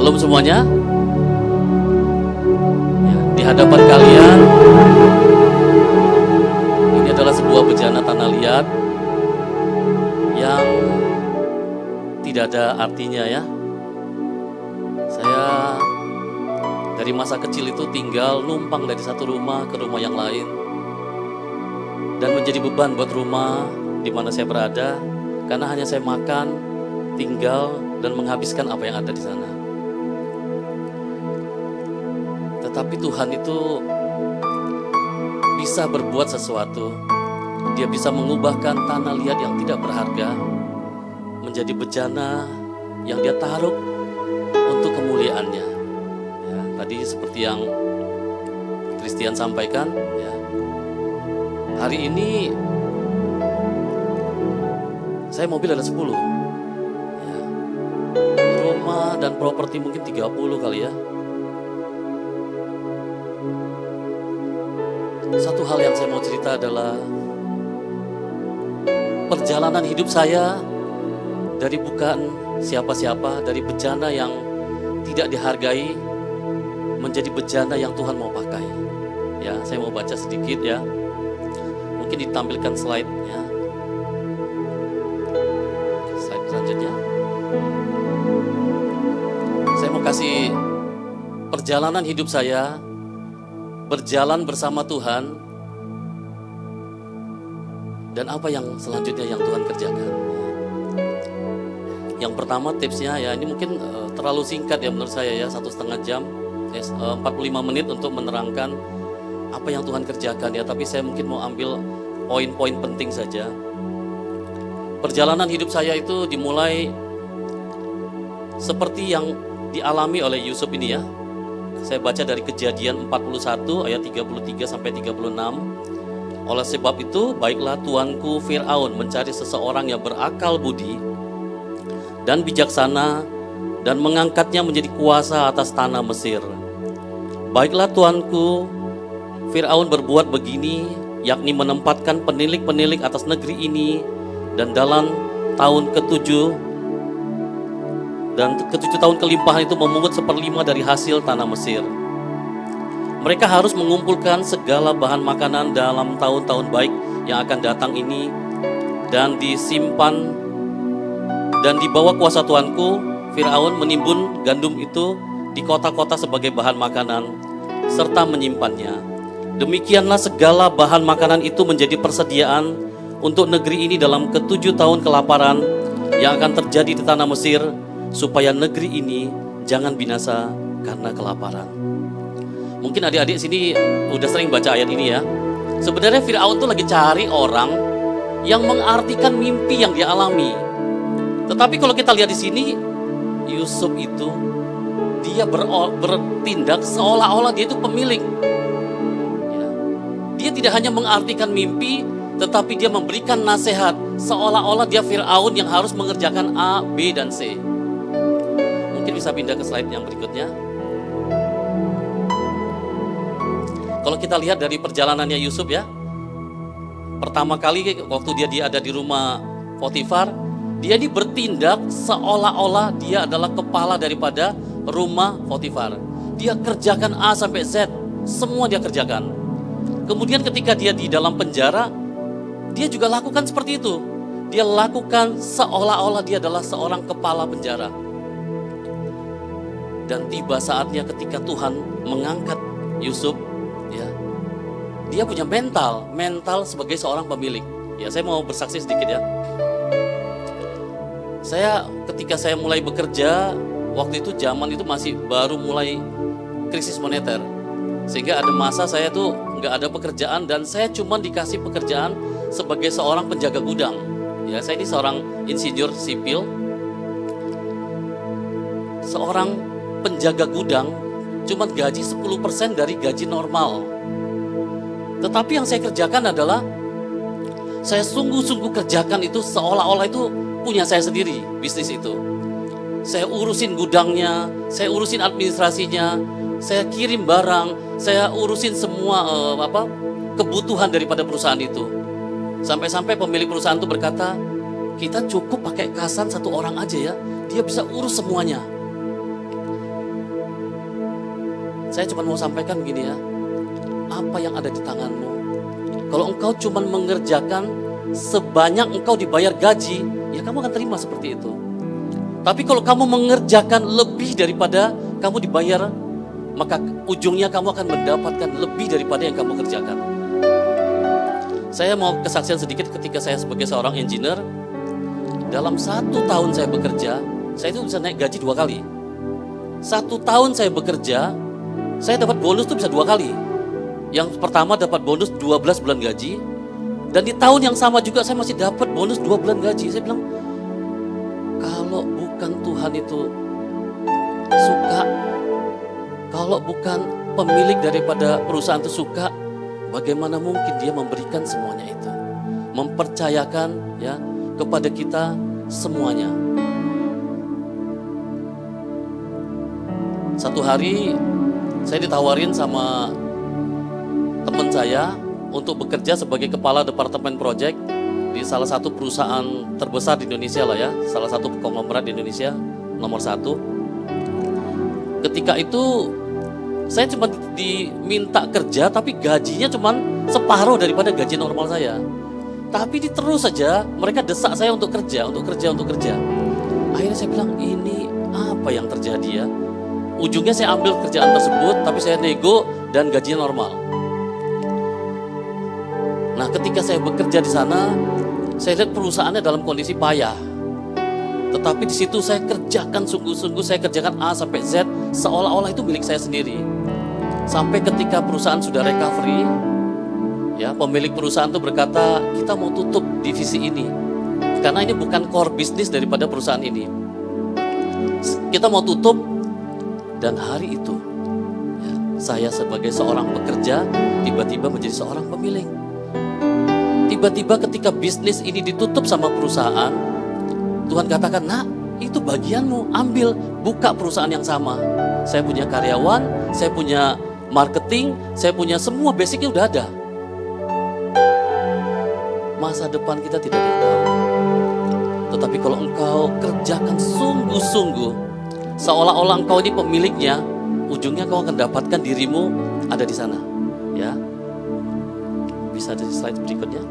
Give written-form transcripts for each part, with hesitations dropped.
Shalom semuanya. Ya, di hadapan kalian ini adalah sebuah bejana tanah liat yang tidak ada artinya ya. Saya dari masa kecil itu tinggal numpang dari satu rumah ke rumah yang lain dan menjadi beban buat rumah di mana saya berada karena hanya saya makan, tinggal dan menghabiskan apa yang ada di sana. Tetapi Tuhan itu bisa berbuat sesuatu. Dia bisa mengubahkan tanah liat yang tidak berharga menjadi bejana yang dia taruh untuk kemuliaannya. Ya, tadi seperti yang Christian sampaikan, ya, hari ini saya mobil ada 10. Ya, rumah dan properti mungkin 30 kali ya. Satu hal yang saya mau cerita adalah perjalanan hidup saya dari bukan siapa-siapa, dari bejana yang tidak dihargai menjadi bejana yang Tuhan mau pakai. Ya, saya mau baca sedikit ya. Mungkin ditampilkan slide-nya. Slide selanjutnya. Saya mau kasih perjalanan hidup saya berjalan bersama Tuhan dan apa yang selanjutnya yang Tuhan kerjakan. Yang pertama tipsnya ya, ini mungkin terlalu singkat ya menurut saya ya, 1,5 jam, 45 menit untuk menerangkan apa yang Tuhan kerjakan ya, tapi saya mungkin mau ambil poin-poin penting saja. Perjalanan hidup saya itu dimulai seperti yang dialami oleh Yusuf ini ya. Saya baca dari Kejadian 41 ayat 33 sampai 36. Oleh sebab itu, baiklah tuanku Firaun mencari seseorang yang berakal budi dan bijaksana dan mengangkatnya menjadi kuasa atas tanah Mesir. Baiklah tuanku Firaun berbuat begini, yakni menempatkan penilik-penilik atas negeri ini, dan dalam tahun ke-7 dan ke-7 tahun kelimpahan itu memungut 1/5 dari hasil tanah Mesir. Mereka harus mengumpulkan segala bahan makanan dalam tahun-tahun baik yang akan datang ini dan disimpan, dan di bawah kuasa tuanku Firaun menimbun gandum itu di kota-kota sebagai bahan makanan serta menyimpannya. Demikianlah segala bahan makanan itu menjadi persediaan untuk negeri ini dalam ke-7 tahun kelaparan yang akan terjadi di tanah Mesir, supaya negeri ini jangan binasa karena kelaparan. Mungkin adik-adik sini udah sering baca ayat ini ya. Sebenarnya Firaun tuh lagi cari orang yang mengartikan mimpi yang dia alami. Tetapi kalau kita lihat di sini, Yusuf itu dia bertindak seolah-olah dia itu pemilik. Ya. Dia tidak hanya mengartikan mimpi, tetapi dia memberikan nasihat seolah-olah dia Firaun yang harus mengerjakan A, B, dan C. Mungkin bisa pindah ke slide yang berikutnya. Kalau kita lihat dari perjalanannya Yusuf ya, pertama kali waktu dia ada di rumah Potifar, dia ini bertindak seolah-olah dia adalah kepala daripada rumah Potifar. Dia kerjakan A sampai Z, semua dia kerjakan. Kemudian ketika dia di dalam penjara, dia juga lakukan seperti itu. Dia lakukan seolah-olah dia adalah seorang kepala penjara. Dan tiba saatnya ketika Tuhan mengangkat Yusuf, ya, dia punya mental sebagai seorang pemilik. Ya, saya mau bersaksi sedikit ya. Ketika saya mulai bekerja, waktu itu zaman itu masih baru mulai krisis moneter, sehingga ada masa saya tuh nggak ada pekerjaan dan saya cuma dikasih pekerjaan sebagai seorang penjaga gudang. Ya, saya ini seorang insinyur sipil, seorang penjaga gudang cuma gaji 10% dari gaji normal. Tetapi yang saya kerjakan adalah saya sungguh-sungguh kerjakan itu seolah-olah itu punya saya sendiri, bisnis itu. Saya urusin gudangnya, saya urusin administrasinya, saya kirim barang, saya urusin semua kebutuhan daripada perusahaan itu. Sampai-sampai pemilik perusahaan itu berkata, kita cukup pakai kasan satu orang aja ya, dia bisa urus semuanya. Saya cuma mau sampaikan begini ya, apa yang ada di tanganmu, kalau engkau cuma mengerjakan sebanyak engkau dibayar gaji, ya kamu akan terima seperti itu. Tapi kalau kamu mengerjakan lebih daripada kamu dibayar, maka ujungnya kamu akan mendapatkan lebih daripada yang kamu kerjakan. Saya mau kesaksian sedikit ketika saya sebagai seorang engineer, dalam 1 tahun saya bekerja, saya itu bisa naik gaji 2 kali. 1 tahun saya bekerja, saya dapat bonus tuh bisa 2 kali. Yang pertama dapat bonus 12 bulan gaji, dan di tahun yang sama juga saya masih dapat bonus 2 bulan gaji. Saya bilang, kalau bukan Tuhan itu suka, kalau bukan pemilik daripada perusahaan itu suka, bagaimana mungkin dia memberikan semuanya itu, mempercayakan ya kepada kita semuanya. Satu hari saya ditawarin sama teman saya untuk bekerja sebagai kepala departemen project di salah satu perusahaan terbesar di Indonesia lah ya, salah satu konglomerat di Indonesia nomor 1. Ketika itu saya cuma diminta kerja, tapi gajinya cuma separuh daripada gaji normal saya. Tapi terus saja mereka desak saya untuk kerja. Akhirnya saya bilang, ini apa yang terjadi ya? Ujungnya saya ambil kerjaan tersebut, tapi saya nego dan gajinya normal. Nah, ketika saya bekerja di sana, saya lihat perusahaannya dalam kondisi payah. Tetapi di situ saya kerjakan sungguh-sungguh, saya kerjakan A sampai Z, seolah-olah itu milik saya sendiri. Sampai ketika perusahaan sudah recovery, ya pemilik perusahaan itu berkata, kita mau tutup divisi ini, karena ini bukan core bisnis daripada perusahaan ini. Kita mau tutup, dan hari itu, ya, saya sebagai seorang pekerja, tiba-tiba menjadi seorang pemilik. Tiba-tiba ketika bisnis ini ditutup sama perusahaan, Tuhan katakan, nak, itu bagianmu, ambil, buka perusahaan yang sama. Saya punya karyawan, saya punya marketing, saya punya semua basicnya udah ada. Masa depan kita tidak ada yang tahu. Tetapi kalau engkau kerjakan sungguh-sungguh, seolah-olah engkau ini pemiliknya, ujungnya kau akan dapatkan dirimu ada di sana. Ya, bisa ada di slide berikutnya.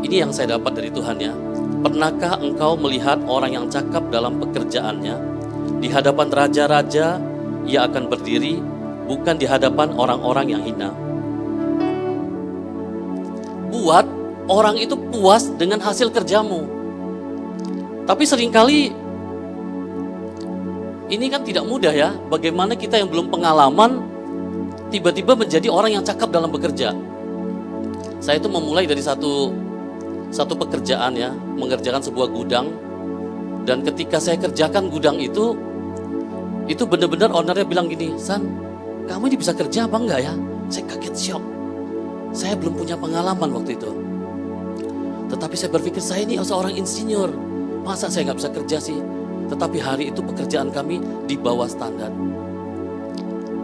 Ini yang saya dapat dari Tuhan ya. Pernahkah engkau melihat orang yang cakap dalam pekerjaannya? Di hadapan raja-raja ia akan berdiri, bukan di hadapan orang-orang yang hina. Buat orang itu puas dengan hasil kerjamu. Tapi seringkali ini kan tidak mudah ya. Bagaimana kita yang belum pengalaman tiba-tiba menjadi orang yang cakap dalam bekerja. Saya itu memulai dari satu pekerjaan ya, mengerjakan sebuah gudang. Dan ketika saya kerjakan gudang itu benar-benar ownernya bilang gini, San, kamu ini bisa kerja apa enggak ya? Saya kaget, syok. Saya belum punya pengalaman waktu itu. Tetapi saya berpikir, saya ini seorang insinyur, masa saya nggak bisa kerja sih? Tetapi hari itu pekerjaan kami di bawah standar.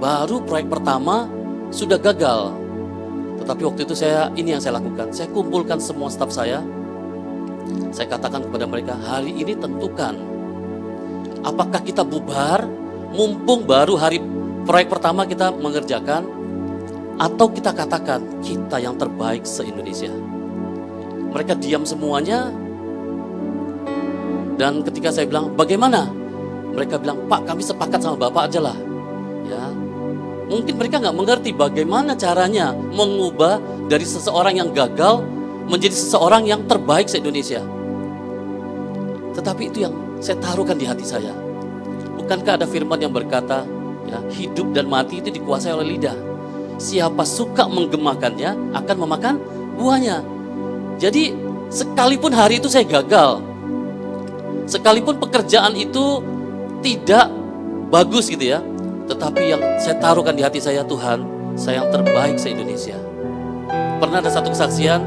Baru proyek pertama sudah gagal. Tetapi waktu itu ini yang saya lakukan. Saya kumpulkan semua staf saya. Saya katakan kepada mereka, hari ini tentukan apakah kita bubar, mumpung baru hari proyek pertama kita mengerjakan, atau kita katakan kita yang terbaik se-Indonesia. Mereka diam semuanya. Dan ketika saya bilang, bagaimana? Mereka bilang, Pak, kami sepakat sama Bapak aja lah. Ya, mungkin mereka nggak mengerti bagaimana caranya mengubah dari seseorang yang gagal menjadi seseorang yang terbaik se-Indonesia. Tetapi itu yang saya taruhkan di hati saya. Bukankah ada firman yang berkata, ya, hidup dan mati itu dikuasai oleh lidah. Siapa suka menggemakannya akan memakan buahnya. Jadi sekalipun hari itu saya gagal, sekalipun pekerjaan itu tidak bagus gitu ya, tetapi yang saya taruhkan di hati saya, Tuhan, saya yang terbaik se-Indonesia. Pernah ada satu kesaksian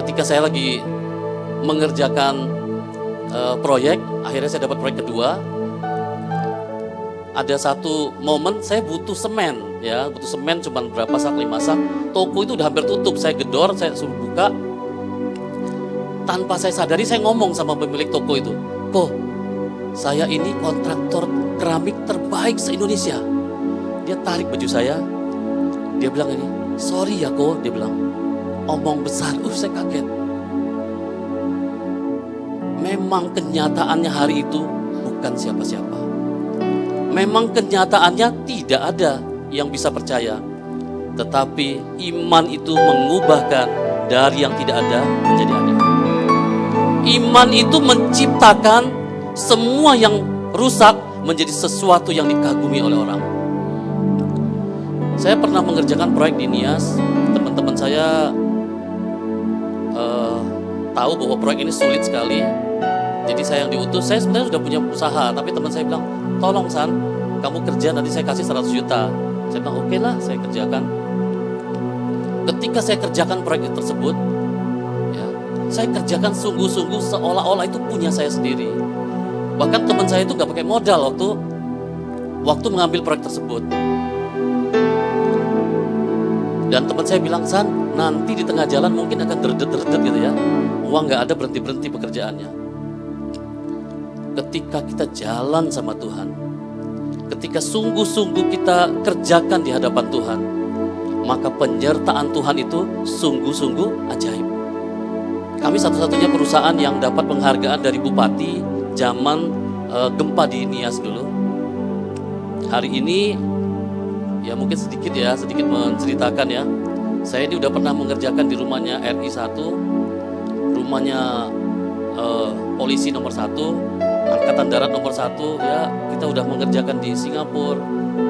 ketika saya lagi mengerjakan proyek, akhirnya saya dapat proyek kedua. Ada satu momen saya butuh semen, ya, butuh semen cuma berapa sak, 5 sak. Toko itu udah hampir tutup, saya gedor, saya suruh buka. Tanpa saya sadari saya ngomong sama pemilik toko itu, kok saya ini kontraktor keramik terbaik se-Indonesia. Dia tarik baju saya, dia bilang ini, sorry ya Ko, dia bilang, omong besar. Saya kaget. Memang kenyataannya hari itu bukan siapa-siapa. Memang kenyataannya tidak ada yang bisa percaya. Tetapi iman itu mengubahkan dari yang tidak ada menjadi ada. Iman itu menciptakan semua yang rusak menjadi sesuatu yang dikagumi oleh orang. Saya pernah mengerjakan proyek di Nias. Teman-teman saya tahu bahwa proyek ini sulit sekali. Jadi saya yang diutus, saya sebenarnya sudah punya usaha, tapi teman saya bilang, tolong San, kamu kerja nanti saya kasih 100 juta. Saya bilang, oke lah, saya kerjakan. Ketika saya kerjakan proyek tersebut, ya, saya kerjakan sungguh-sungguh seolah-olah itu punya saya sendiri. Bahkan teman saya itu gak pakai modal waktu mengambil proyek tersebut. Dan teman saya bilang, San, nanti di tengah jalan mungkin akan derdet-derdet gitu ya. Uang gak ada, berhenti-berhenti pekerjaannya. Ketika kita jalan sama Tuhan, ketika sungguh-sungguh kita kerjakan di hadapan Tuhan, maka penyertaan Tuhan itu sungguh-sungguh ajaib. Kami satu-satunya perusahaan yang dapat penghargaan dari Bupati zaman gempa di Nias dulu. Hari ini, ya mungkin sedikit menceritakan ya. Saya ini udah pernah mengerjakan di rumahnya RI 1, rumahnya polisi nomor 1, Angkatan Darat nomor 1, ya kita udah mengerjakan di Singapura,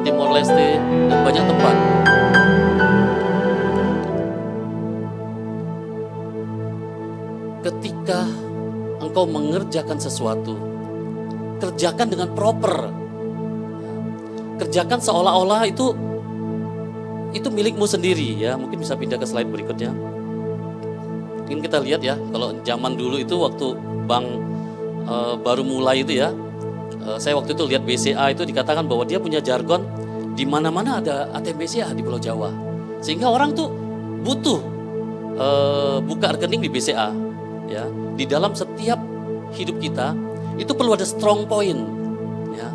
Timor Leste, dan banyak tempat. Ketika engkau mengerjakan sesuatu, kerjakan dengan proper. Kerjakan seolah-olah itu milikmu sendiri ya. Mungkin bisa pindah ke slide berikutnya. Mungkin kita lihat ya, kalau zaman dulu itu waktu bank baru mulai itu ya, saya waktu itu lihat BCA itu dikatakan bahwa dia punya jargon di mana-mana ada ATM BCA di Pulau Jawa, sehingga orang tuh butuh buka rekening di BCA ya. Di dalam setiap hidup kita itu perlu ada strong point ya,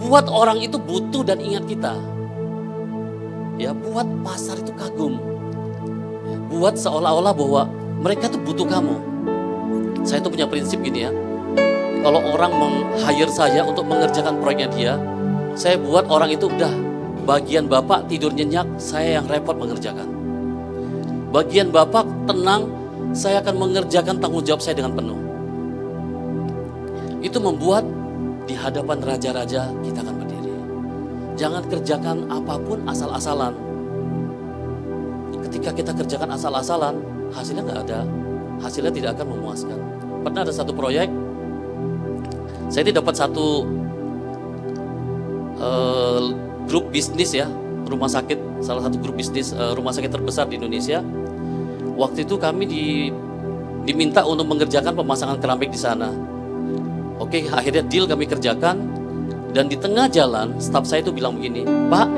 buat orang itu butuh dan ingat kita ya, buat pasar itu kagum ya, buat seolah-olah bahwa mereka tuh butuh kamu. Saya tuh punya prinsip gini ya, kalau orang meng-hire saya untuk mengerjakan proyeknya dia, saya buat orang itu udah bagian bapak tidur nyenyak, saya yang repot mengerjakan. Bagian bapak tenang, saya akan mengerjakan tanggung jawab saya dengan penuh. Itu membuat di hadapan raja-raja kita akan berdiri. Jangan kerjakan apapun asal-asalan. Ketika kita kerjakan asal-asalan, hasilnya nggak ada. Hasilnya tidak akan memuaskan. Pernah ada satu proyek, saya ini dapat satu grup bisnis ya, rumah sakit, salah satu grup bisnis rumah sakit terbesar di Indonesia. Waktu itu kami diminta untuk mengerjakan pemasangan keramik di sana. Oke, akhirnya deal kami kerjakan, dan di tengah jalan staf saya itu bilang begini, Pak,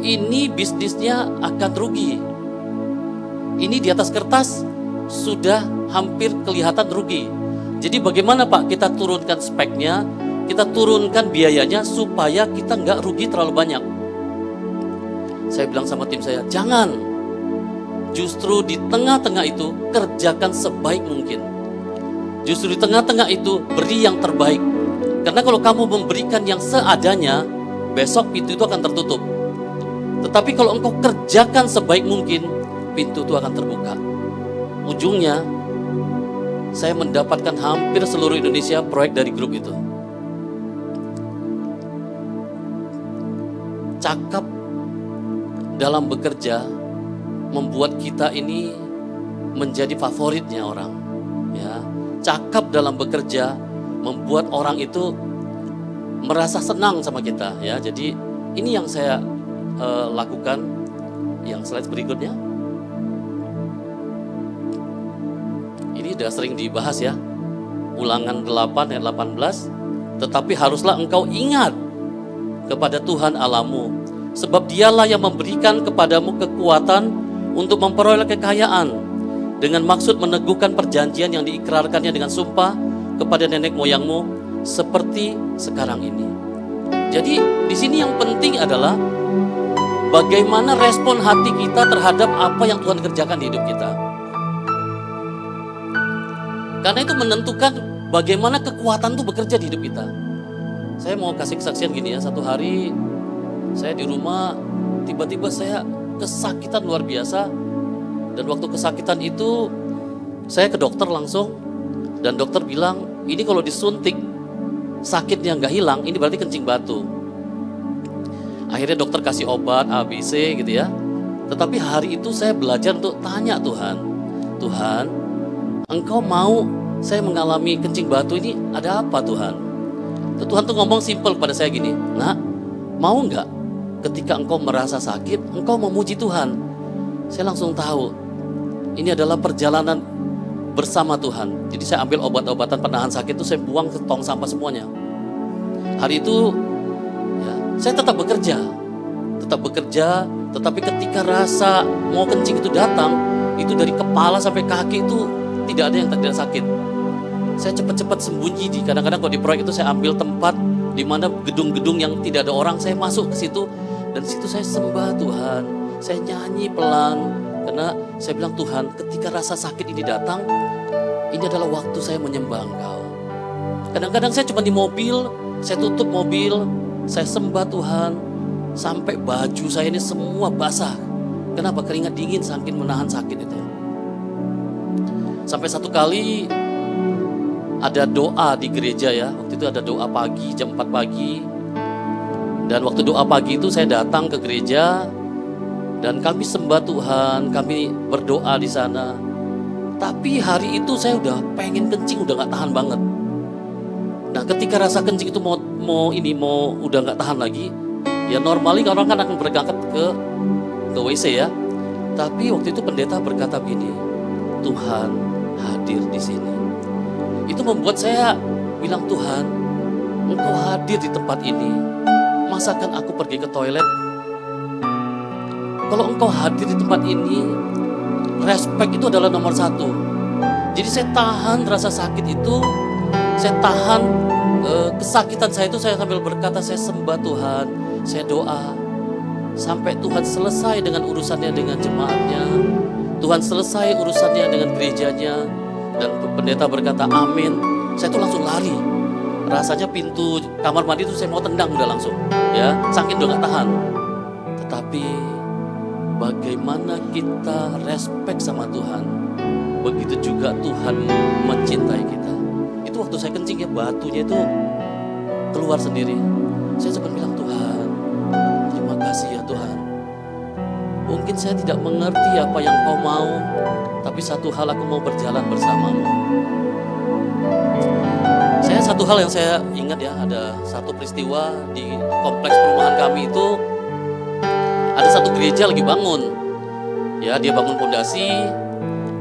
ini bisnisnya akan rugi. Ini di atas kertas sudah hampir kelihatan rugi. Jadi bagaimana Pak, kita turunkan speknya, kita turunkan biayanya supaya kita nggak rugi terlalu banyak. Saya bilang sama tim saya, jangan. Justru di tengah-tengah itu kerjakan sebaik mungkin. Justru di tengah-tengah itu beri yang terbaik. Karena kalau kamu memberikan yang seadanya, besok pintu itu akan tertutup. Tetapi kalau engkau kerjakan sebaik mungkin, pintu itu akan terbuka. Ujungnya, saya mendapatkan hampir seluruh Indonesia proyek dari grup itu. Cakap dalam bekerja membuat kita ini menjadi favoritnya orang. Ya, cakap dalam bekerja membuat orang itu merasa senang sama kita. Ya, jadi ini yang saya lakukan. Yang slide berikutnya. Ini sudah sering dibahas ya, Ulangan 8 ayat 18. Tetapi haruslah engkau ingat kepada Tuhan Allahmu, sebab dialah yang memberikan kepadamu kekuatan untuk memperoleh kekayaan, dengan maksud meneguhkan perjanjian yang diikrarkannya dengan sumpah kepada nenek moyangmu seperti sekarang ini. Jadi di sini yang penting adalah bagaimana respon hati kita terhadap apa yang Tuhan kerjakan di hidup kita. Karena itu menentukan bagaimana kekuatan itu bekerja di hidup kita. Saya mau kasih kesaksian gini ya, satu hari saya di rumah tiba-tiba saya kesakitan luar biasa. Dan waktu kesakitan itu saya ke dokter langsung, dan dokter bilang ini kalau disuntik sakitnya nggak hilang, ini berarti kencing batu. Akhirnya dokter kasih obat A, B, C gitu ya. Tetapi hari itu saya belajar untuk tanya Tuhan, Tuhan, Engkau mau saya mengalami kencing batu ini ada apa Tuhan? Tuhan tuh ngomong simpel pada saya gini, nak, mau nggak ketika engkau merasa sakit, engkau memuji Tuhan? Saya langsung tahu, ini adalah perjalanan bersama Tuhan. Jadi saya ambil obat-obatan penahan sakit itu saya buang ke tong sampah semuanya. Hari itu ya, saya tetap bekerja, tetapi ketika rasa mau kencing itu datang, itu dari kepala sampai kaki itu tidak ada yang tidak sakit. Saya cepat-cepat sembunyi kadang-kadang kalau di proyek itu saya ambil tempat di mana gedung-gedung yang tidak ada orang, saya masuk ke situ dan di situ saya sembah Tuhan, saya nyanyi pelan karena saya bilang Tuhan, ketika rasa sakit ini datang, ini adalah waktu saya menyembah Engkau. Kadang-kadang saya cuma di mobil, saya tutup mobil, saya sembah Tuhan sampai baju saya ini semua basah. Kenapa? Keringat dingin saking menahan sakit itu. Sampai satu kali ada doa di gereja ya, waktu itu ada doa pagi, jam 4 pagi. Dan waktu doa pagi itu saya datang ke gereja dan kami sembah Tuhan, kami berdoa di sana. Tapi hari itu saya udah pengen kencing, udah gak tahan banget. Nah ketika rasa kencing itu mau udah gak tahan lagi, ya normally orang kan akan berangkat ke WC ya. Tapi waktu itu pendeta berkata begini, Tuhan hadir di sini. Itu membuat saya bilang, Tuhan, Engkau hadir di tempat ini. Masakan aku pergi ke toilet? Kalau Engkau hadir di tempat ini, respect itu adalah nomor 1. Jadi saya tahan rasa sakit itu, saya tahan kesakitan saya itu, saya sambil berkata, saya sembah Tuhan, saya doa. Sampai Tuhan selesai dengan urusannya dengan jemaatnya, Tuhan selesai urusannya dengan gerejanya. Dan pendeta berkata amin, saya tuh langsung lari. Rasanya pintu kamar mandi itu saya mau tendang udah langsung, ya, saking udah gak tahan. Tetapi bagaimana kita respect sama Tuhan, begitu juga Tuhan mencintai kita. Itu waktu saya kencing ya, batunya itu keluar sendiri. Saya sempat bilang, Tuhan, terima kasih ya Tuhan. Mungkin saya tidak mengerti apa yang Kau mau, tapi satu hal aku mau berjalan bersamamu. Satu hal yang saya ingat ya, ada satu peristiwa di kompleks perumahan kami itu, ada satu gereja lagi bangun. Ya, dia bangun pondasi.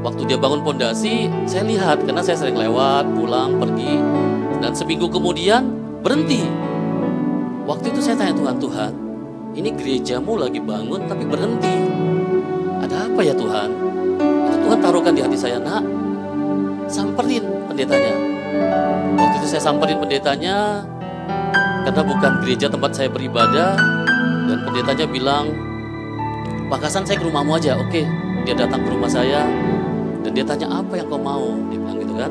Waktu dia bangun pondasi, saya lihat karena saya sering lewat, pulang, pergi. Dan seminggu kemudian berhenti. Waktu itu saya tanya Tuhan, ini gerejamu lagi bangun tapi berhenti. Ada apa ya Tuhan? Itu Tuhan taruhkan di hati saya, nak, samperin pendetanya. Waktu itu saya samperin pendetanya karena bukan gereja tempat saya beribadah, dan pendetanya bilang, Pak Hasan, saya ke rumahmu aja. Oke, dia datang ke rumah saya dan dia tanya, apa yang kau mau? Dia bilang gitu kan.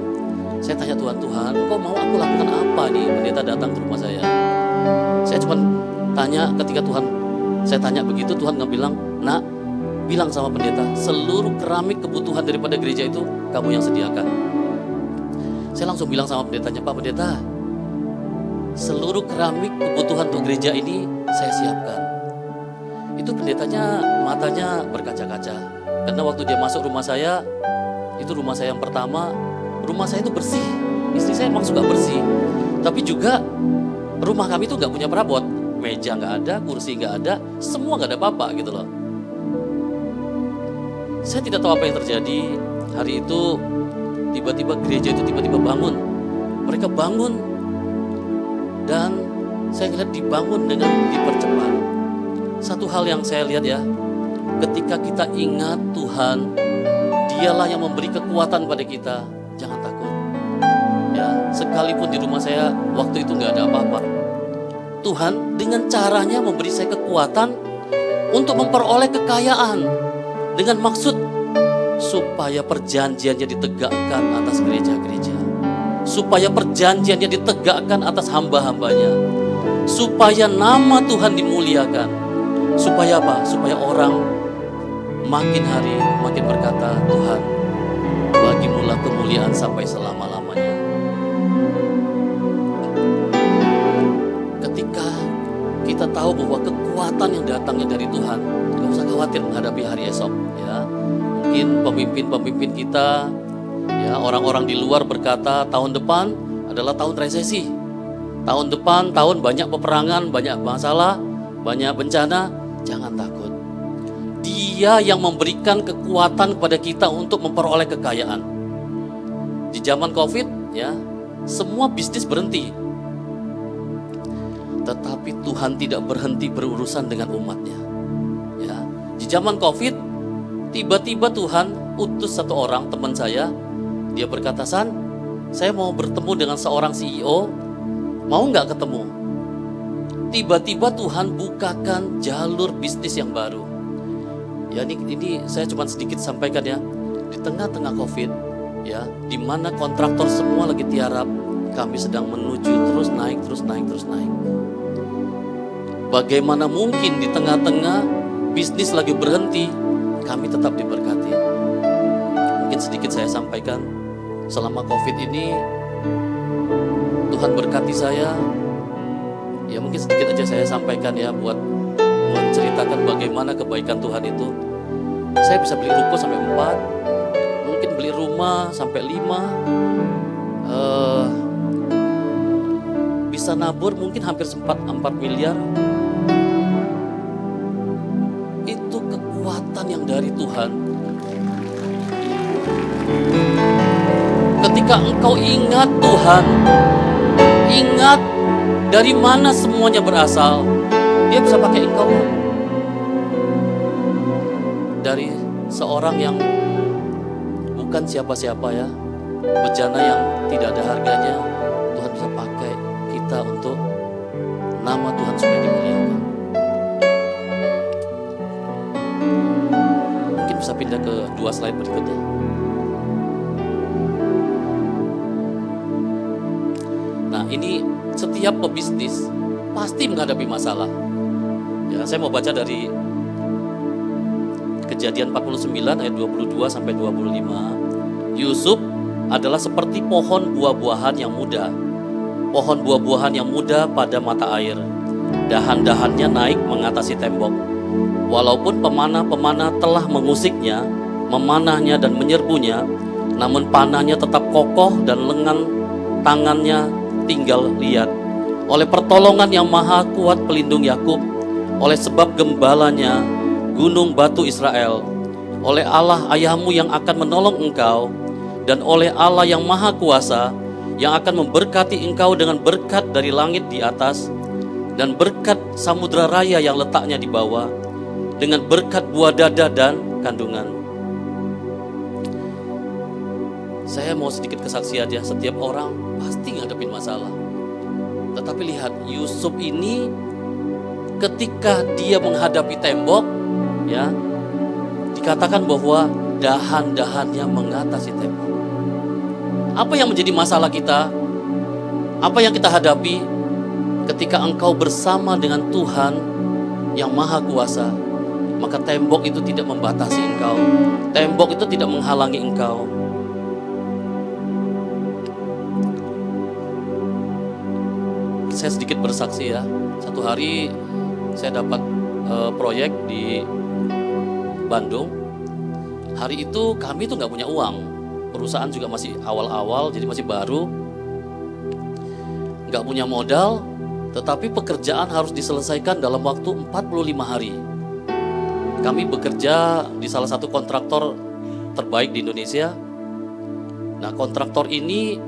Saya tanya Tuhan, kau mau aku lakukan apa nih? Pendeta datang ke rumah saya. Saya cuma tanya, ketika saya tanya begitu, Tuhan nggak bilang, nak, bilang sama pendeta, seluruh keramik kebutuhan daripada gereja itu kamu yang sediakan. Saya langsung bilang sama pendetanya, Pak Pendeta, seluruh keramik kebutuhan untuk gereja ini saya siapkan. Itu pendetanya matanya berkaca-kaca. Karena waktu dia masuk rumah saya, itu rumah saya yang pertama, rumah saya itu bersih. Istri saya memang suka bersih. Tapi juga rumah kami itu gak punya perabot. Meja gak ada, kursi gak ada, semua gak ada apa-apa gitu loh. Saya tidak tahu apa yang terjadi. Hari itu tiba-tiba gereja itu tiba-tiba bangun. Mereka bangun dan saya lihat dibangun dengan dipercepat. Satu hal yang saya lihat ya, ketika kita ingat Tuhan, Dialah yang memberi kekuatan pada kita, jangan takut. Ya, ya, sekalipun di rumah saya waktu itu nggak ada apa-apa, Tuhan dengan caranya memberi saya kekuatan untuk memperoleh kekayaan dengan maksud supaya perjanjiannya ditegakkan atas gereja-gereja, supaya perjanjiannya ditegakkan atas hamba-hambanya, supaya nama Tuhan dimuliakan, supaya apa? Supaya orang makin hari makin berkata, Tuhan, bagimulah kemuliaan sampai selama-lamanya. Ketika kita tahu bahwa kekuatan yang datangnya dari Tuhan, gak usah khawatir menghadapi hari esok. Ya, mungkin pemimpin-pemimpin kita, ya orang-orang di luar berkata tahun depan adalah tahun resesi, tahun depan tahun banyak peperangan, banyak masalah, banyak bencana. Jangan takut. Dia yang memberikan kekuatan kepada kita untuk memperoleh kekayaan. Di zaman COVID, ya, semua bisnis berhenti. Tetapi Tuhan tidak berhenti berurusan dengan umatnya. Ya, di zaman COVID, tiba-tiba Tuhan utus satu orang teman saya. Dia berkata, San, saya mau bertemu dengan seorang CEO, mau nggak ketemu? Tiba-tiba Tuhan bukakan jalur bisnis yang baru. Ya, ini saya cuma sedikit sampaikan ya. Di tengah-tengah COVID, ya, di mana kontraktor semua lagi tiarap, kami sedang menuju terus naik. Bagaimana mungkin di tengah-tengah bisnis lagi berhenti, kami tetap diberkati. Mungkin sedikit saya sampaikan, selama COVID ini Tuhan berkati saya. Ya mungkin sedikit aja saya sampaikan ya, buat menceritakan bagaimana kebaikan Tuhan itu. Saya bisa beli ruko sampai 4, mungkin beli rumah sampai 5, bisa nabur mungkin hampir 4 miliar. Itu kekuatan yang dari Tuhan. Ketika engkau ingat Tuhan, ingat dari mana semuanya berasal, Dia bisa pakai engkau dari seorang yang bukan siapa-siapa ya, bejana yang tidak ada harganya. Tuhan bisa pakai kita untuk nama Tuhan supaya dimuliakan. Mungkin bisa pindah ke 2 slide berikutnya. Nah, ini setiap pebisnis pasti menghadapi masalah. Ya, saya mau baca dari Kejadian 49 ayat 22 sampai 25. Yusuf adalah seperti pohon buah-buahan yang muda. Pohon buah-buahan yang muda pada mata air. Dahan-dahannya naik mengatasi tembok. Walaupun pemanah-pemanah telah mengusiknya, memanahnya dan menyerbunya, namun panahnya tetap kokoh dan lengan tangannya tinggal lihat. Oleh pertolongan yang maha kuat pelindung Yakub, oleh sebab gembalanya gunung batu Israel, oleh Allah ayahmu yang akan menolong engkau, dan oleh Allah yang maha kuasa yang akan memberkati engkau dengan berkat dari langit di atas dan berkat samudra raya yang letaknya di bawah, dengan berkat buah dada dan kandungan. Saya mau sedikit kesaksian ya, setiap orang pasti ngadepin masalah. Tetapi lihat Yusuf ini, ketika dia menghadapi tembok, ya, dikatakan bahwa dahan-dahannya mengatasi tembok. Apa yang menjadi masalah kita? Apa yang kita hadapi? Ketika engkau bersama dengan Tuhan yang maha kuasa, maka tembok itu tidak membatasi engkau. Tembok itu tidak menghalangi engkau. Saya sedikit bersaksi ya. Satu hari saya dapat proyek di Bandung. Hari itu kami tuh nggak punya uang. Perusahaan juga masih awal-awal, jadi masih baru. Nggak punya modal, tetapi pekerjaan harus diselesaikan dalam waktu 45 hari. Kami bekerja di salah satu kontraktor terbaik di Indonesia. Nah, kontraktor ini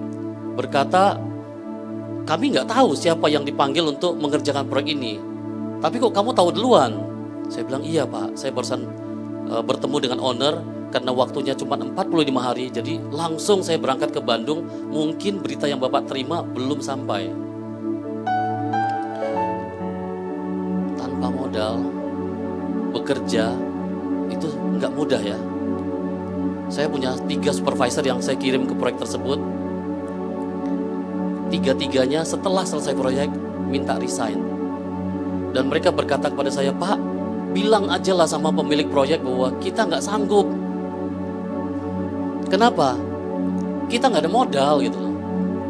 berkata, kami nggak tahu siapa yang dipanggil untuk mengerjakan proyek ini. Tapi kok kamu tahu duluan? Saya bilang, iya Pak, saya barusan bertemu dengan owner, karena waktunya cuma 45 hari, jadi langsung saya berangkat ke Bandung. Mungkin berita yang Bapak terima belum sampai. Tanpa modal, bekerja, itu nggak mudah ya. Saya punya 3 supervisor yang saya kirim ke proyek tersebut. 3-tiganya setelah selesai proyek minta resign. Dan mereka berkata kepada saya, "Pak, bilang aja lah sama pemilik proyek bahwa kita nggak sanggup." Kenapa? Kita nggak ada modal gitu loh.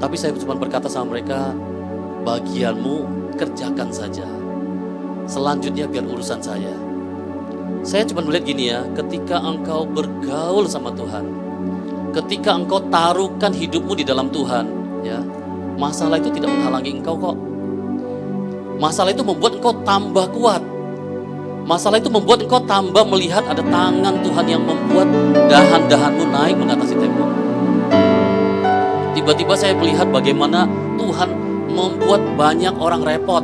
Tapi saya cuma berkata sama mereka, bagianmu kerjakan saja. Selanjutnya biar urusan saya. Saya cuma melihat gini ya, ketika engkau bergaul sama Tuhan, ketika engkau taruhkan hidupmu di dalam Tuhan, ya, masalah itu tidak menghalangi engkau kok. Masalah itu membuat engkau tambah kuat. Masalah itu membuat engkau tambah melihat ada tangan Tuhan yang membuat dahan-dahanmu naik mengatasi tembok. Tiba-tiba saya melihat bagaimana Tuhan membuat banyak orang repot.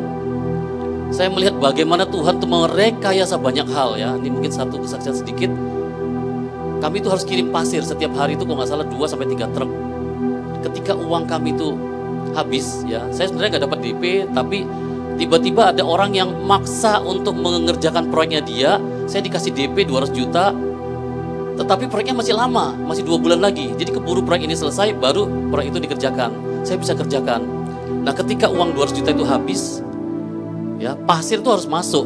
Saya melihat bagaimana Tuhan itu merekayasa banyak hal ya. Ini mungkin satu kesaksian sedikit. Kami itu harus kirim pasir setiap hari itu kalau nggak salah 2-3 truk. Ketika uang kami itu habis ya, saya sebenarnya nggak dapat DP, tapi tiba-tiba ada orang yang maksa untuk mengerjakan proyeknya dia. Saya dikasih DP 200 juta, tetapi proyeknya masih lama, masih 2 bulan lagi. Jadi keburu proyek ini selesai, baru proyek itu dikerjakan. Saya bisa kerjakan. Nah ketika uang 200 juta itu habis, ya pasir itu harus masuk.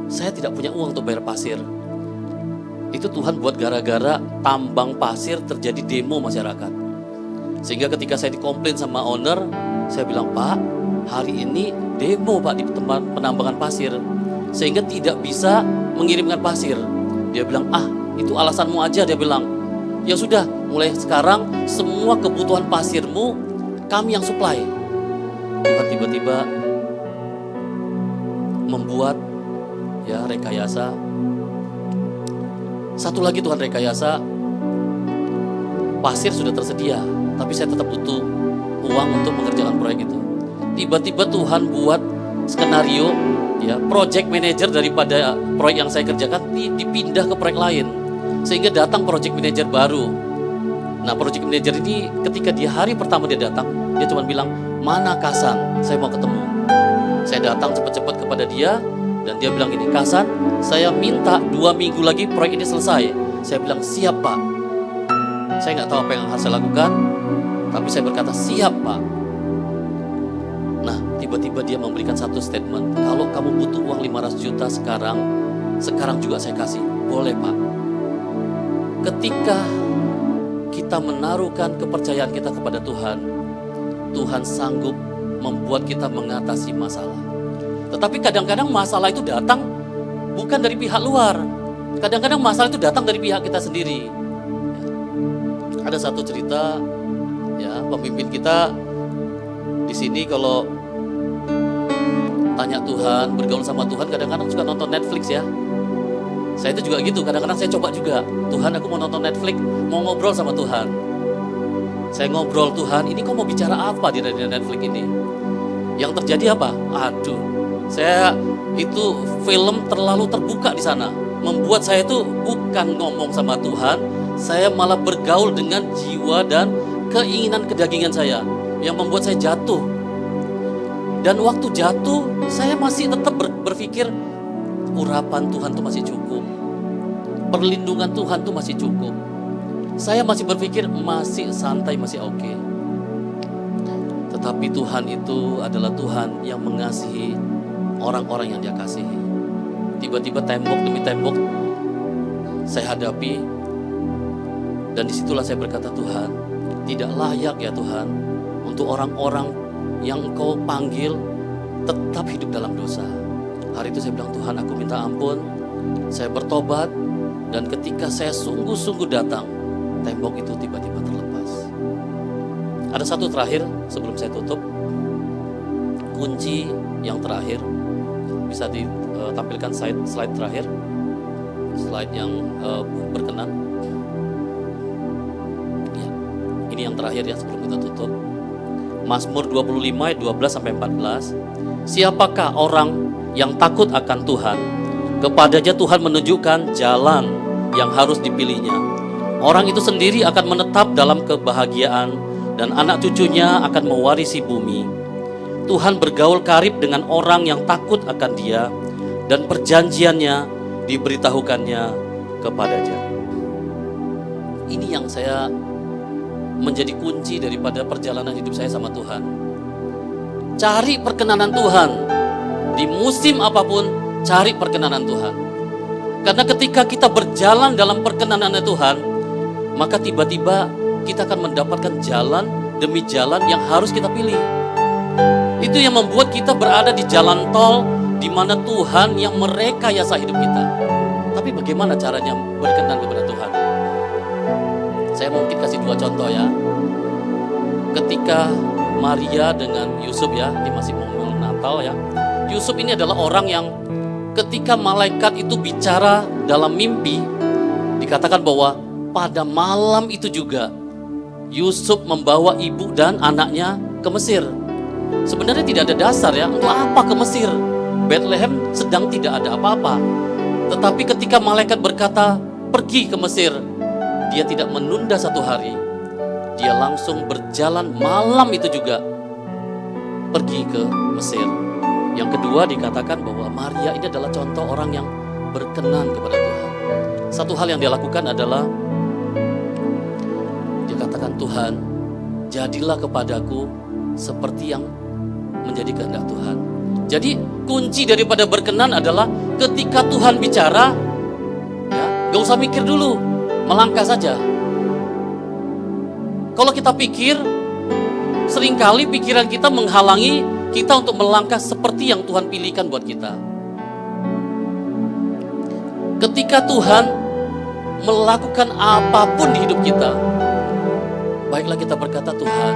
Saya tidak punya uang untuk bayar pasir. Itu Tuhan buat gara-gara tambang pasir terjadi demo masyarakat. Sehingga ketika saya dikomplain sama owner, saya bilang, "Pak, hari ini demo Pak di tempat penambangan pasir, sehingga tidak bisa mengirimkan pasir." Dia bilang, "Ah, itu alasanmu aja." Dia bilang, "Ya sudah, mulai sekarang semua kebutuhan pasirmu kami yang supply." Tuhan tiba-tiba membuat ya rekayasa. Satu lagi Tuhan rekayasa, pasir sudah tersedia, tapi saya tetap butuh uang untuk mengerjakan proyek itu. Tiba-tiba Tuhan buat skenario ya, project manager daripada proyek yang saya kerjakan dipindah ke proyek lain, sehingga datang project manager baru. Nah project manager ini ketika dia hari pertama dia datang, dia cuma bilang, "Mana Kasan, saya mau ketemu." Saya datang cepat-cepat kepada dia dan dia bilang ini, "Kasan, saya minta 2 minggu lagi proyek ini selesai." Saya bilang, "Siap Pak." Saya nggak tahu apa yang harus saya lakukan, tapi saya berkata, "Siap Pak." Nah tiba-tiba dia memberikan satu statement, "Kalau kamu butuh uang 500 juta sekarang juga saya kasih." "Boleh Pak." Ketika kita menaruhkan kepercayaan kita kepada Tuhan, Tuhan sanggup membuat kita mengatasi masalah. Tetapi kadang-kadang masalah itu datang bukan dari pihak luar. Kadang-kadang masalah itu datang dari pihak kita sendiri. Ada satu cerita ya, pemimpin kita di sini kalau tanya Tuhan, bergaul sama Tuhan, kadang-kadang suka nonton Netflix ya. Saya itu juga gitu, kadang-kadang saya coba juga, "Tuhan, aku mau nonton Netflix, mau ngobrol sama Tuhan." Saya ngobrol, "Tuhan, ini kau mau bicara apa di Netflix ini?" Yang terjadi apa? Aduh, saya itu film terlalu terbuka di sana, membuat saya itu bukan ngomong sama Tuhan, saya malah bergaul dengan jiwa dan keinginan kedagingan saya yang membuat saya jatuh. Dan waktu jatuh, saya masih tetap berpikir urapan Tuhan itu masih cukup, perlindungan Tuhan itu masih cukup. Saya masih berpikir masih santai, masih oke. Tetapi Tuhan itu adalah Tuhan yang mengasihi orang-orang yang Dia kasihi. Tiba-tiba tembok demi tembok saya hadapi, dan disitulah saya berkata, "Tuhan, tidak layak ya Tuhan untuk orang-orang yang Engkau panggil tetap hidup dalam dosa." Hari itu saya bilang, "Tuhan, aku minta ampun." Saya bertobat, dan ketika saya sungguh-sungguh datang, tembok itu tiba-tiba terlepas. Ada satu terakhir sebelum saya tutup, kunci yang terakhir. Bisa ditampilkan slide terakhir, slide yang berkenan. Ya, ini yang terakhir ya sebelum kita tutup. Mazmur 25 ayat 12-14. "Siapakah orang yang takut akan Tuhan? Kepadanya Tuhan menunjukkan jalan yang harus dipilihnya. Orang itu sendiri akan menetap dalam kebahagiaan dan anak cucunya akan mewarisi bumi. Tuhan bergaul karib dengan orang yang takut akan Dia dan perjanjiannya diberitahukannya kepadanya. Ini yang saya menjadi kunci daripada perjalanan hidup saya sama Tuhan. Cari perkenanan Tuhan. Di musim apapun, cari perkenanan Tuhan. Karena ketika kita berjalan dalam perkenanan Tuhan, maka tiba-tiba kita akan mendapatkan jalan demi jalan yang harus kita pilih. Itu yang membuat kita berada di jalan tol di mana Tuhan yang merekayasa hidup kita. Tapi bagaimana caranya berkenan kepada Tuhan? Saya mungkin kasih 2 contoh ya. Ketika Maria dengan Yusuf ya, ini masih momen Natal ya. Yusuf ini adalah orang yang ketika malaikat itu bicara dalam mimpi, dikatakan bahwa pada malam itu juga Yusuf membawa ibu dan anaknya ke Mesir. Sebenarnya tidak ada dasar ya, untuk apa ke Mesir? Bethlehem sedang tidak ada apa-apa. Tetapi ketika malaikat berkata, pergi ke Mesir, dia tidak menunda 1 hari. Dia langsung berjalan malam itu juga pergi ke Mesir. Yang kedua dikatakan bahwa Maria ini adalah contoh orang yang berkenan kepada Tuhan. Satu hal yang dia lakukan adalah dia katakan, Tuhan, jadilah kepadaku seperti yang menjadi kehendak Tuhan. Jadi kunci daripada berkenan adalah ketika Tuhan bicara, ya, gak usah mikir dulu, melangkah saja. Kalau kita pikir, seringkali pikiran kita menghalangi kita untuk melangkah seperti yang Tuhan pilihkan buat kita. Ketika Tuhan melakukan apapun di hidup kita, baiklah kita berkata, Tuhan,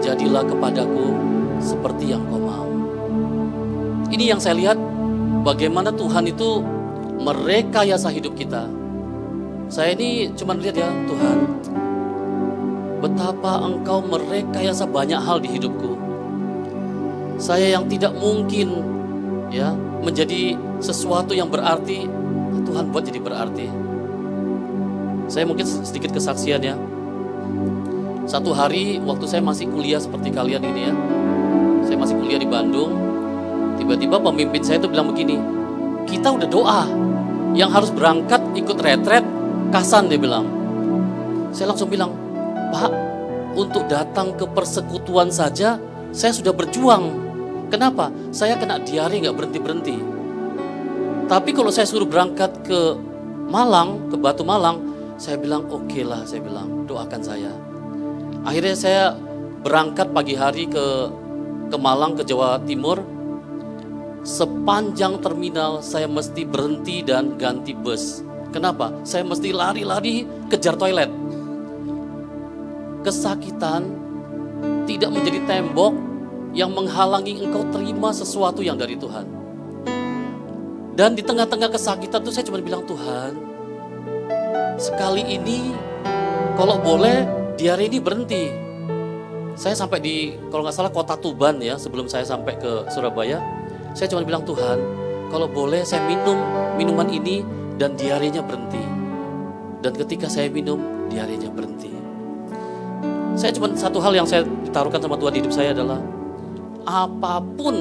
jadilah kepadaku seperti yang Kau mau. Ini yang saya lihat, bagaimana Tuhan itu merekayasa hidup kita. Saya ini cuma lihat ya, Tuhan, betapa Engkau merekayasa banyak hal di hidupku. Saya yang tidak mungkin ya menjadi sesuatu yang berarti, Tuhan buat jadi berarti. Saya mungkin sedikit kesaksian ya. Satu hari waktu saya masih kuliah seperti kalian ini ya, saya masih kuliah di Bandung. Tiba-tiba pemimpin saya itu bilang begini, kita udah doa, yang harus berangkat ikut retret Kasan, dia bilang. Saya langsung bilang, Pak, untuk datang ke persekutuan saja saya sudah berjuang. Kenapa? Saya kena diare gak berhenti-berhenti. Tapi kalau saya suruh berangkat ke Malang, ke Batu Malang, saya bilang oke lah, saya bilang doakan saya. Akhirnya saya berangkat pagi hari ke Malang, ke Jawa Timur. Sepanjang terminal saya mesti berhenti dan ganti bus. Kenapa? Saya mesti lari-lari kejar toilet. Kesakitan tidak menjadi tembok yang menghalangi engkau terima sesuatu yang dari Tuhan. Dan di tengah-tengah kesakitan itu saya cuma bilang, Tuhan, sekali ini kalau boleh diare ini berhenti. Saya sampai di, kalau nggak salah, kota Tuban ya, sebelum saya sampai ke Surabaya. Saya cuma bilang, Tuhan, kalau boleh saya minum minuman ini dan diarenya berhenti. Dan ketika saya minum, diarenya berhenti. Saya cuma satu hal yang saya taruhkan sama Tuhan di hidup saya adalah, apapun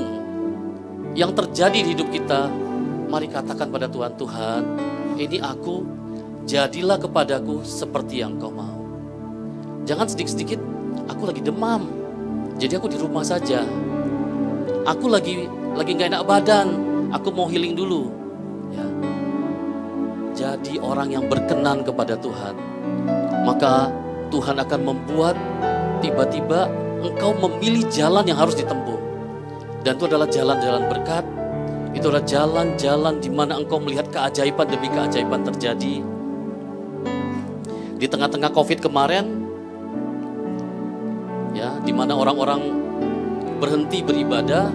yang terjadi di hidup kita, mari katakan pada Tuhan, Tuhan, ini aku, jadilah kepadaku seperti yang Kau mau. Jangan sedikit-sedikit, aku lagi demam, jadi aku di rumah saja. Aku lagi gak enak badan, aku mau healing dulu. Ya. Jadi orang yang berkenan kepada Tuhan, maka Tuhan akan membuat tiba-tiba engkau memilih jalan yang harus ditempuh. Dan itu adalah jalan-jalan berkat. Itu adalah jalan-jalan di mana engkau melihat keajaiban demi keajaiban terjadi. Di tengah-tengah COVID kemarin, ya, di mana orang-orang berhenti beribadah,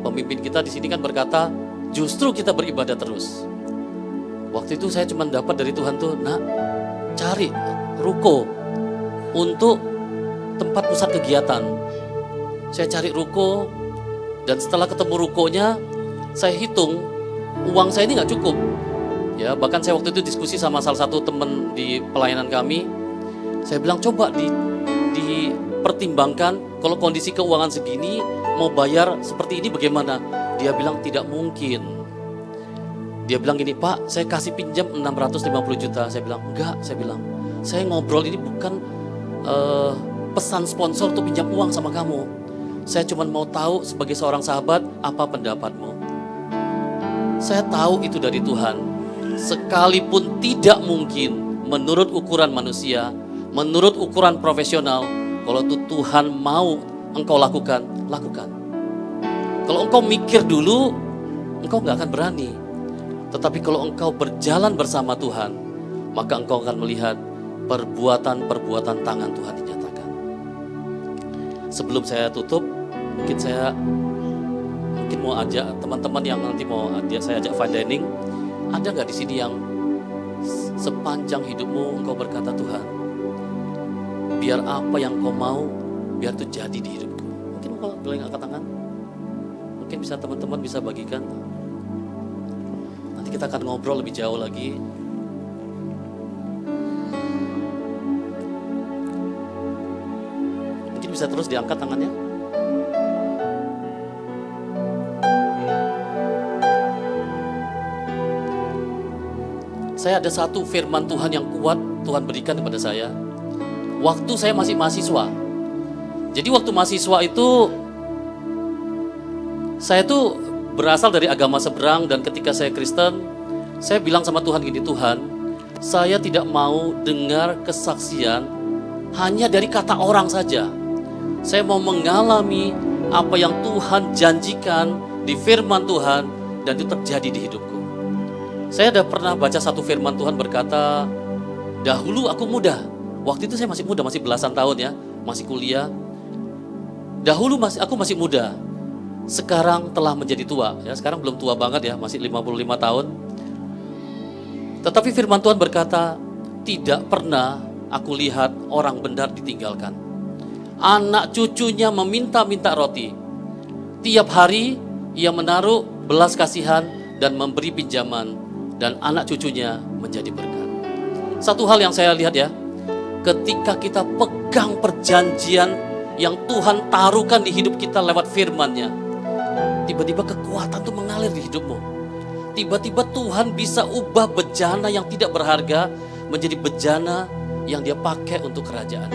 pemimpin kita di sini kan berkata, justru kita beribadah terus. Waktu itu saya cuma dapat dari Tuhan tuh, nak, cari ruko untuk tempat pusat kegiatan. Saya cari ruko, dan setelah ketemu rukonya, saya hitung uang saya ini nggak cukup. Ya, bahkan saya waktu itu diskusi sama salah satu teman di pelayanan kami. Saya bilang coba dipertimbangkan kalau kondisi keuangan segini mau bayar seperti ini bagaimana? Dia bilang tidak mungkin. Dia bilang gini, Pak, saya kasih pinjam 650 juta. Saya bilang enggak, saya ngobrol ini bukan pesan sponsor untuk pinjam uang sama kamu. Saya cuma mau tahu sebagai seorang sahabat apa pendapatmu. Saya tahu itu dari Tuhan. Sekalipun tidak mungkin menurut ukuran manusia, menurut ukuran profesional, kalau itu Tuhan mau engkau lakukan, lakukan. Kalau engkau mikir dulu, engkau gak akan berani. Tetapi kalau engkau berjalan bersama Tuhan, maka engkau akan melihat perbuatan-perbuatan tangan Tuhan dinyatakan. Sebelum saya tutup, mungkin mau ajak teman-teman yang nanti mau saya ajak fine dining. Ada gak di sini yang sepanjang hidupmu engkau berkata, Tuhan, biar apa yang kau mau, biar itu jadi di hidupku. Mungkin engkau boleh angkat tangan. Mungkin bisa teman-teman bisa bagikan. Nanti kita akan ngobrol lebih jauh lagi. Mungkin bisa terus diangkat tangannya. Saya ada satu firman Tuhan yang kuat Tuhan berikan kepada saya. Waktu saya masih mahasiswa. Jadi waktu mahasiswa itu saya tuh berasal dari agama seberang, dan ketika saya Kristen, saya bilang sama Tuhan gini, Tuhan, saya tidak mau dengar kesaksian hanya dari kata orang saja. Saya mau mengalami apa yang Tuhan janjikan di firman Tuhan dan itu terjadi di hidupku. Saya ada pernah baca satu firman Tuhan berkata, dahulu aku muda. Waktu itu saya masih muda, masih belasan tahun ya, masih kuliah. Dahulu aku masih muda, sekarang telah menjadi tua. Ya, sekarang belum tua banget ya, masih 55 tahun. Tetapi firman Tuhan berkata, tidak pernah aku lihat orang benar ditinggalkan. Anak cucunya meminta-minta roti. Tiap hari ia menaruh belas kasihan dan memberi pinjaman. Dan anak cucunya menjadi berkat. Satu hal yang saya lihat ya, ketika kita pegang perjanjian yang Tuhan taruhkan di hidup kita lewat firman-Nya, tiba-tiba kekuatan itu mengalir di hidupmu. Tiba-tiba Tuhan bisa ubah bejana yang tidak berharga menjadi bejana yang Dia pakai untuk kerajaan.